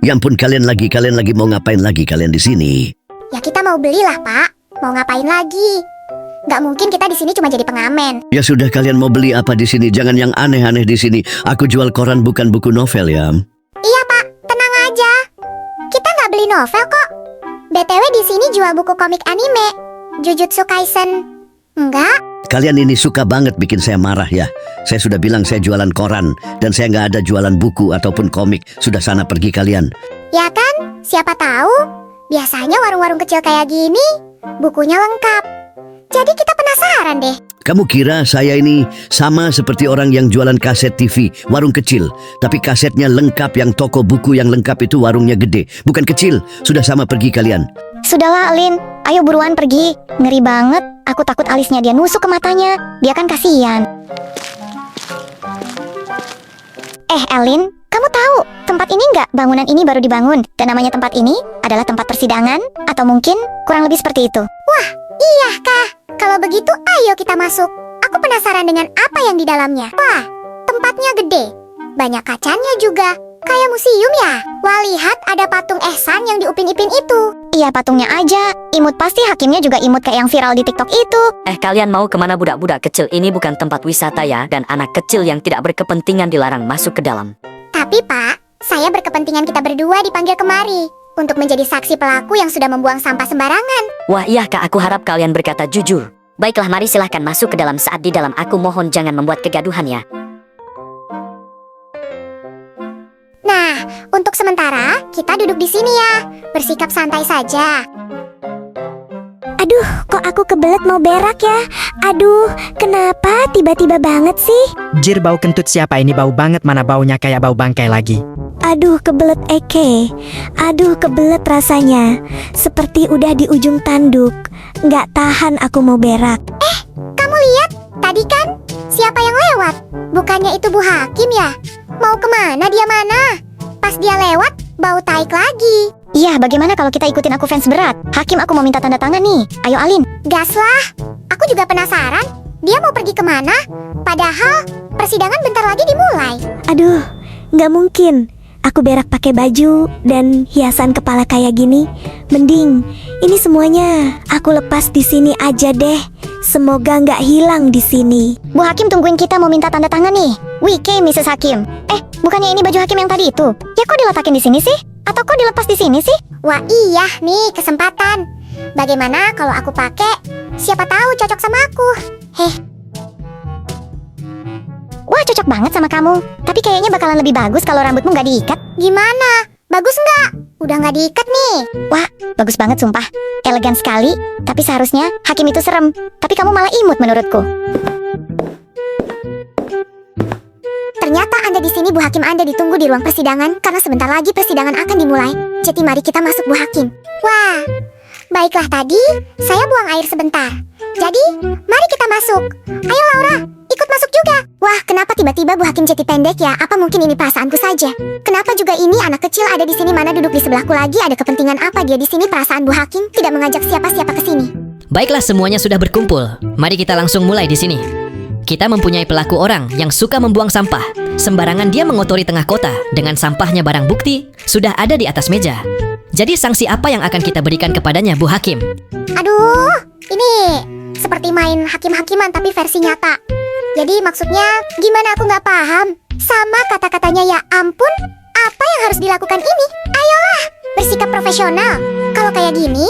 Ya ampun, kalian lagi mau ngapain lagi kalian di sini? Ya kita mau belilah, Pak. Mau ngapain lagi? Gak mungkin kita di sini cuma jadi pengamen. Ya sudah, kalian mau beli apa di sini? Jangan yang aneh-aneh di sini. Aku jual koran bukan buku novel ya. Iya, Pak. Tenang aja. Kita nggak beli novel kok. BTW di sini jual buku komik anime. Jujutsu Kaisen. Enggak? Kalian ini suka banget bikin saya marah ya. Saya sudah bilang saya jualan koran dan saya nggak ada jualan buku ataupun komik. Sudah sana pergi kalian. Ya kan? Siapa tahu? Biasanya warung-warung kecil kayak gini bukunya lengkap. Jadi kita penasaran deh. Kamu kira saya ini sama seperti orang yang jualan kaset TV, warung kecil. Tapi kasetnya lengkap, yang toko buku yang lengkap itu warungnya gede, bukan kecil. Sudah sama pergi kalian. Sudahlah, Alin. Ayo buruan pergi. Ngeri banget. Aku takut alisnya dia nusuk ke matanya. Dia kan kasihan. Alin, kamu tahu tempat ini nggak? Bangunan ini baru dibangun. Dan namanya tempat ini adalah tempat persidangan. Atau mungkin kurang lebih seperti itu. Wah, iya kah? Kalau begitu ayo kita masuk. Aku penasaran dengan apa yang di dalamnya. Wah, tempatnya gede. Banyak kacanya juga. Kayak museum ya? Wah, lihat ada patung Ehsan yang diupin-ipin itu. Iya, patungnya aja. Imut pasti hakimnya juga imut kayak yang viral di TikTok itu. Kalian mau kemana budak-budak kecil? Ini bukan tempat wisata ya. Dan anak kecil yang tidak berkepentingan dilarang masuk ke dalam. Tapi Pak, saya berkepentingan kita berdua dipanggil kemari untuk menjadi saksi pelaku yang sudah membuang sampah sembarangan. Wah iya kak, aku harap kalian berkata jujur. Baiklah, mari silahkan masuk ke dalam. Saat di dalam aku mohon jangan membuat kegaduhan ya. Nah, untuk sementara kita duduk di sini ya. Bersikap santai saja. Aduh, kok aku kebelet mau berak ya? Aduh, kenapa tiba-tiba banget sih? Jir, bau kentut siapa ini? Bau banget, mana baunya kayak bau bangkai lagi. Aduh, kebelet Eke. Aduh, kebelet rasanya. Seperti udah di ujung tanduk. Nggak tahan aku mau berak. Kamu lihat? Tadi kan siapa yang lewat? Bukannya itu Bu Hakim ya? Mau kemana dia mana? Pas dia lewat, bau taik lagi. Iya, bagaimana kalau kita ikutin aku fans berat? Hakim, aku mau minta tanda tangan nih. Ayo Alin. Gaslah. Aku juga penasaran. Dia mau pergi kemana? Padahal persidangan bentar lagi dimulai. Aduh, nggak mungkin. Aku berak pakai baju dan hiasan kepala kayak gini. Mending ini semuanya aku lepas di sini aja deh. Semoga nggak hilang di sini. Bu Hakim tungguin, kita mau minta tanda tangan nih. Wike, Mrs. Hakim. Bukannya ini baju Hakim yang tadi itu? Ya kok diletakin di sini sih? Atau kok dilepas di sini sih? Wah iya nih, kesempatan. Bagaimana kalau aku pakai? Siapa tahu cocok sama aku. Wah, cocok banget sama kamu. Tapi kayaknya bakalan lebih bagus kalau rambutmu nggak diikat. Gimana? Bagus nggak? Udah nggak diikat nih. Wah, bagus banget sumpah. Elegan sekali. Tapi seharusnya Hakim itu serem. Tapi kamu malah imut menurutku. Ternyata Anda di sini, Bu Hakim. Anda ditunggu di ruang persidangan karena sebentar lagi persidangan akan dimulai. Jadi mari kita masuk, Bu Hakim. Wah, baiklah, tadi saya buang air sebentar. Jadi, mari kita masuk. Ayo Laura, ikut masuk juga. Wah, kenapa tiba-tiba Bu Hakim jadi pendek ya? Apa mungkin ini perasaanku saja? Kenapa juga ini anak kecil ada di sini? Mana duduk di sebelahku lagi? Ada kepentingan apa dia di sini? Perasaan Bu Hakim tidak mengajak siapa-siapa ke sini. Baiklah, semuanya sudah berkumpul. Mari kita langsung mulai di sini. Kita mempunyai pelaku orang yang suka membuang sampah. Sembarangan dia mengotori tengah kota. Dengan sampahnya barang bukti sudah ada di atas meja. Jadi sanksi apa yang akan kita berikan kepadanya, Bu Hakim? Aduh, ini seperti main hakim-hakiman tapi versi nyata. Jadi maksudnya gimana, aku nggak paham. Sama kata-katanya, ya ampun. Apa yang harus dilakukan ini? Ayolah, bersikap profesional. Kalau kayak gini,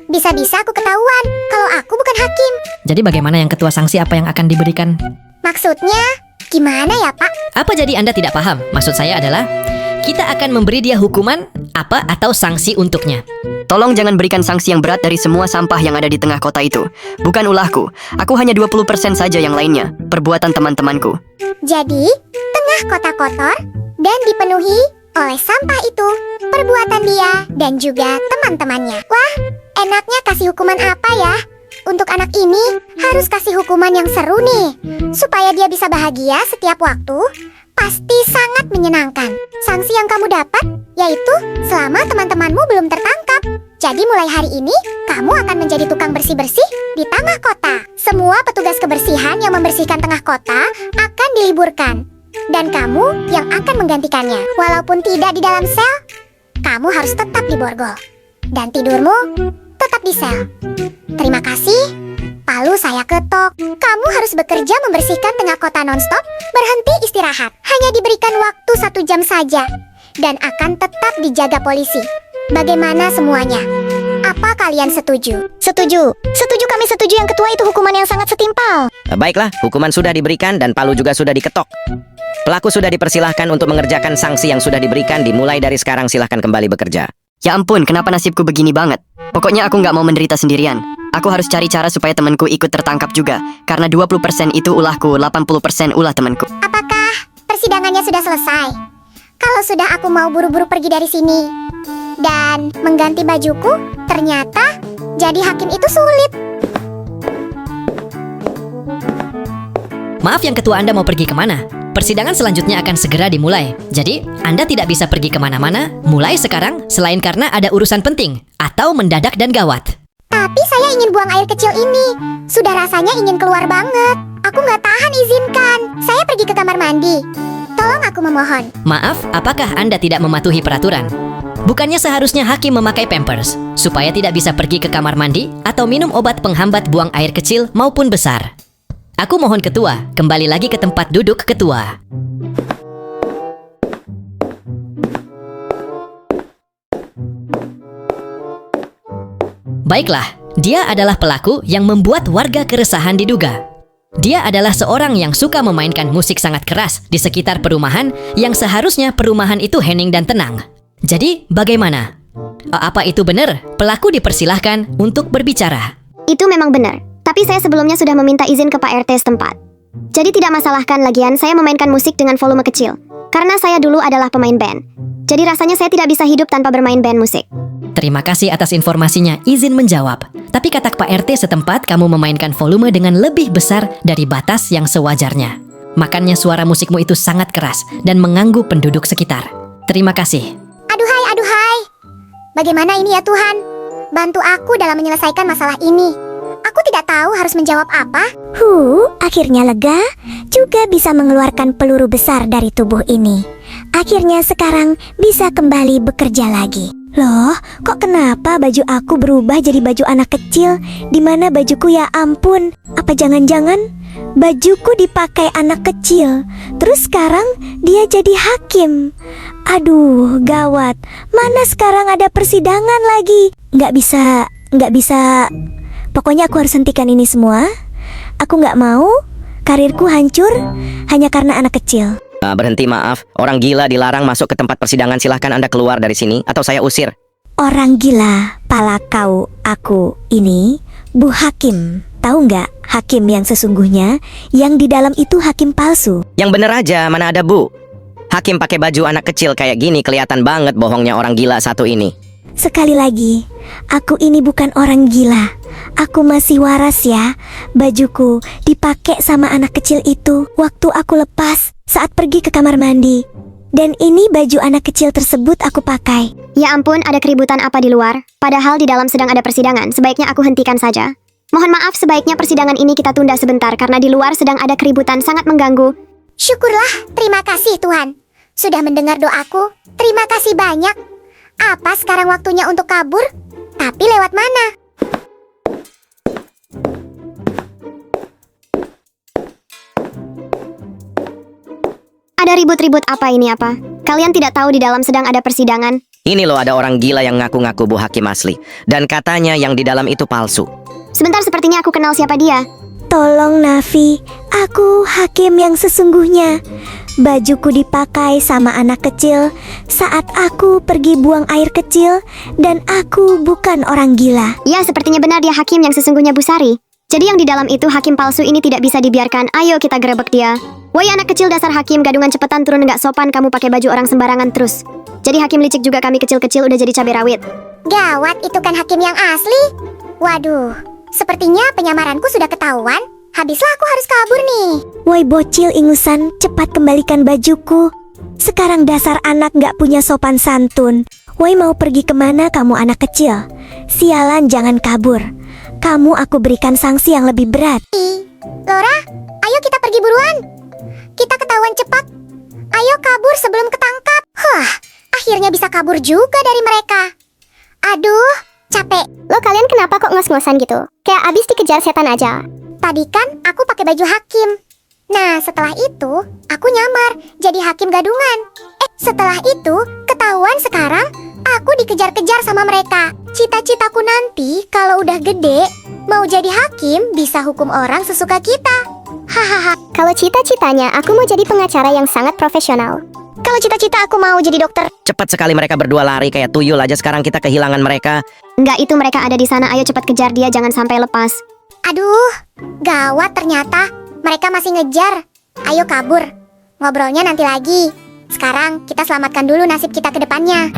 bisa-bisa aku ketahuan kalau aku bukan hakim. Jadi bagaimana yang ketua, sanksi apa yang akan diberikan? Maksudnya gimana ya, Pak? Apa jadi Anda tidak paham? Maksud saya adalah kita akan memberi dia hukuman apa atau sanksi untuknya. Tolong jangan berikan sanksi yang berat dari semua sampah yang ada di tengah kota itu. Bukan ulahku. Aku hanya 20% saja yang lainnya. Perbuatan teman-temanku. Jadi, tengah kota kotor dan dipenuhi oleh sampah itu. Perbuatan dia dan juga teman-temannya. Wah, enaknya kasih hukuman apa ya? Untuk anak ini harus kasih hukuman yang seru nih, supaya dia bisa bahagia setiap waktu. Pasti sangat menyenangkan. Sanksi yang kamu dapat yaitu selama teman-temanmu belum tertangkap. Jadi mulai hari ini kamu akan menjadi tukang bersih-bersih di tengah kota. Semua petugas kebersihan yang membersihkan tengah kota akan diliburkan. Dan kamu yang akan menggantikannya. Walaupun tidak di dalam sel, kamu harus tetap di borgol. Dan tidurmu tetap di sel. Terima kasih. Palu saya ketok. Kamu harus bekerja membersihkan tengah kota non-stop. Berhenti istirahat. Hanya diberikan waktu 1 jam saja. Dan akan tetap dijaga polisi. Bagaimana semuanya? Apa kalian setuju? Setuju. Setuju, kami setuju. Yang ketua itu hukuman yang sangat setimpal. Baiklah, hukuman sudah diberikan dan palu juga sudah diketok. Pelaku sudah dipersilahkan untuk mengerjakan sanksi yang sudah diberikan. Dimulai dari sekarang silahkan kembali bekerja. Ya ampun, kenapa nasibku begini banget? Pokoknya aku nggak mau menderita sendirian. Aku harus cari cara supaya temanku ikut tertangkap juga. Karena 20% itu ulahku, 80% ulah temanku. Apakah persidangannya sudah selesai? Kalau sudah, aku mau buru-buru pergi dari sini. Dan mengganti bajuku, ternyata jadi hakim itu sulit. Maaf yang ketua, Anda mau pergi kemana? Persidangan selanjutnya akan segera dimulai. Jadi, Anda tidak bisa pergi kemana-mana mulai sekarang selain karena ada urusan penting atau mendadak dan gawat. Tapi saya ingin buang air kecil ini. Sudah rasanya ingin keluar banget. Aku nggak tahan, izinkan. Saya pergi ke kamar mandi. Tolong aku memohon. Maaf, apakah Anda tidak mematuhi peraturan? Bukannya seharusnya hakim memakai pampers supaya tidak bisa pergi ke kamar mandi atau minum obat penghambat buang air kecil maupun besar. Aku mohon ketua, kembali lagi ke tempat duduk ketua. Baiklah, dia adalah pelaku yang membuat warga keresahan diduga. Dia adalah seorang yang suka memainkan musik sangat keras di sekitar perumahan yang seharusnya perumahan itu hening dan tenang. Jadi, bagaimana? Apa itu benar? Pelaku dipersilahkan untuk berbicara. Itu memang benar, tapi saya sebelumnya sudah meminta izin ke Pak RT setempat. Jadi tidak masalahkan lagian saya memainkan musik dengan volume kecil. Karena saya dulu adalah pemain band. Jadi rasanya saya tidak bisa hidup tanpa bermain band musik. Terima kasih atas informasinya, izin menjawab. Tapi kata Pak RT setempat kamu memainkan volume dengan lebih besar dari batas yang sewajarnya. Makanya suara musikmu itu sangat keras dan mengganggu penduduk sekitar. Terima kasih. Aduhai, aduhai. Bagaimana ini ya Tuhan? Bantu aku dalam menyelesaikan masalah ini. Aku tidak tahu harus menjawab apa. Akhirnya lega. Juga bisa mengeluarkan peluru besar dari tubuh ini. Akhirnya sekarang bisa kembali bekerja lagi. Loh, kok kenapa baju aku berubah jadi baju anak kecil? Dimana bajuku, ya ampun? Apa jangan-jangan bajuku dipakai anak kecil? Terus sekarang dia jadi hakim. Aduh, gawat. Mana sekarang ada persidangan lagi? Nggak bisa. Pokoknya aku harus hentikan ini semua. Aku nggak mau karirku hancur hanya karena anak kecil. Berhenti, maaf. Orang gila dilarang masuk ke tempat persidangan. Silahkan Anda keluar dari sini atau saya usir. Orang gila, pala kau, aku ini Bu Hakim. Tahu nggak hakim yang sesungguhnya? Yang di dalam itu hakim palsu. Yang bener aja, mana ada Bu. Hakim pakai baju anak kecil kayak gini, kelihatan banget bohongnya orang gila satu ini. Sekali lagi, aku ini bukan orang gila. Aku masih waras ya. Bajuku dipakai sama anak kecil itu waktu aku lepas saat pergi ke kamar mandi. Dan ini baju anak kecil tersebut aku pakai. Ya ampun, ada keributan apa di luar? Padahal di dalam sedang ada persidangan, sebaiknya aku hentikan saja. Mohon maaf, sebaiknya persidangan ini kita tunda sebentar karena di luar sedang ada keributan sangat mengganggu. Syukurlah, terima kasih Tuhan. Sudah mendengar doaku. Terima kasih banyak. Apa sekarang waktunya untuk kabur? Tapi lewat mana? Ada ribut-ribut apa ini apa? Kalian tidak tahu di dalam sedang ada persidangan? Ini loh, ada orang gila yang ngaku-ngaku Bu Hakim asli. Dan katanya yang di dalam itu palsu. Sebentar, sepertinya aku kenal siapa dia. Tolong Nafi, aku hakim yang sesungguhnya. Bajuku dipakai sama anak kecil saat aku pergi buang air kecil. Dan aku bukan orang gila. Ya, sepertinya benar dia hakim yang sesungguhnya Bu Sari. Jadi yang di dalam itu hakim palsu ini tidak bisa dibiarkan. Ayo kita gerebek dia. Woi anak kecil dasar hakim, gadungan cepetan turun, nggak sopan kamu pakai baju orang sembarangan terus. Jadi hakim licik juga, kami kecil-kecil udah jadi cabai rawit. Gawat, itu kan hakim yang asli. Waduh, Sepertinya penyamaranku sudah ketahuan. Habislah aku harus kabur nih. Woi bocil ingusan, cepat kembalikan bajuku. Sekarang dasar anak gak punya sopan santun. Woi mau pergi kemana kamu anak kecil? Sialan jangan kabur. Kamu aku berikan sanksi yang lebih berat. Laura, ayo kita pergi buruan. Kita ketahuan cepat. Ayo kabur sebelum ketangkap. Akhirnya bisa kabur juga dari mereka. Aduh, capek. Lo kalian kenapa kok ngos-ngosan gitu? Kayak abis dikejar setan aja. Tadi kan aku pakai baju hakim. Nah, setelah itu aku nyamar jadi hakim gadungan. Setelah itu ketahuan sekarang aku dikejar-kejar sama mereka. Cita-citaku nanti kalau udah gede mau jadi hakim bisa hukum orang sesuka kita. Hahaha. Kalau cita-citanya aku mau jadi pengacara yang sangat profesional. Kalau cita-cita aku mau jadi dokter. Cepat sekali mereka berdua lari kayak tuyul aja, sekarang kita kehilangan mereka. Enggak, itu mereka ada di sana. Ayo cepat kejar dia, jangan sampai lepas. Aduh, gawat ternyata. Mereka masih ngejar. Ayo kabur. Ngobrolnya nanti lagi. Sekarang kita selamatkan dulu nasib kita ke depannya.